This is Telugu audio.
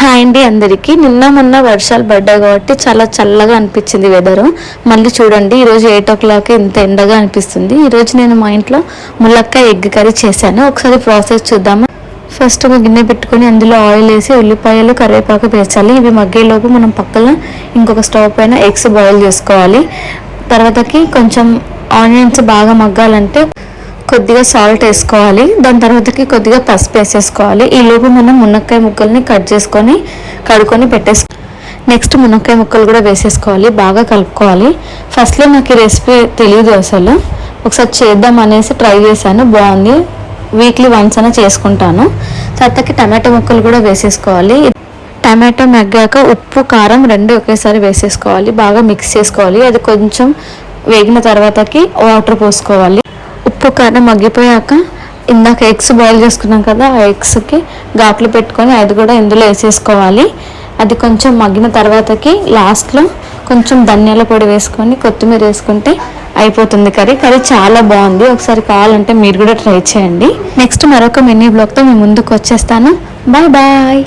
హాయ్ అండి అందరికీ. నిన్న మొన్న వర్షాలు పడ్డాయి కాబట్టి చాలా చల్లగా అనిపించింది వెదరు. మళ్ళీ చూడండి ఈరోజు 8 o'clock ఇంత ఎండగా అనిపిస్తుంది. ఈరోజు నేను మా ఇంట్లో ములక్కాయ ఎగ్ కర్రీ చేశాను. ఒకసారి ప్రాసెస్ చూద్దాము. ఫస్ట్ ఒక గిన్నె పెట్టుకొని అందులో ఆయిల్ వేసి ఉల్లిపాయలు కరివేపాకు వేసాలి. ఇవి మగ్గేలోపు మనం పక్కన ఇంకొక స్టవ్ పైన ఎగ్స్ బాయిల్ చేసుకోవాలి. తర్వాతకి కొంచెం ఆనియన్స్ బాగా మగ్గాలంటే కొద్దిగా సాల్ట్ వేసుకోవాలి. దాని తర్వాతకి కొద్దిగా పసుపు వేసేసుకోవాలి. ఈ లోపు మనం మునక్కాయ ముక్కల్ని కట్ చేసుకొని కడుక్కొని నెక్స్ట్ మునక్కాయ ముక్కలు కూడా వేసేసుకోవాలి. బాగా కలుపుకోవాలి. ఫస్ట్లో నాకు ఈ రెసిపీ తెలియదు, అసలు ఒకసారి చేద్దాం అనేసి ట్రై చేశాను, బాగుంది. వీక్లీ వన్స్ అయినా చేసుకుంటాను. తర్వాతకి టమాటో ముక్కలు కూడా వేసేసుకోవాలి. టమాటో మగ్గాక ఉప్పు కారం రెండు ఒకేసారి వేసేసుకోవాలి. బాగా మిక్స్ చేసుకోవాలి. అది కొంచెం వేగిన తర్వాతకి వాటర్ పోసుకోవాలి. ఉప్పు కారం మగ్గిపోయాక ఇందాక ఎగ్స్ బాయిల్ చేసుకున్నాం కదా, ఆ ఎగ్స్కి ఘాట్లు పెట్టుకొని అది కూడా ఇందులో వేసేసుకోవాలి. అది కొంచెం మగ్గిన తర్వాతకి లాస్ట్లో కొంచెం ధనియాల పొడి వేసుకొని కొత్తిమీర వేసుకుంటే అయిపోతుంది కర్రీ. చాలా బాగుంది. ఒకసారి కావాలంటే మీరు కూడా ట్రై చేయండి. నెక్స్ట్ మరొక మినీ బ్లాగ్తో మీ ముందుకు వచ్చేస్తాను. Bye bye.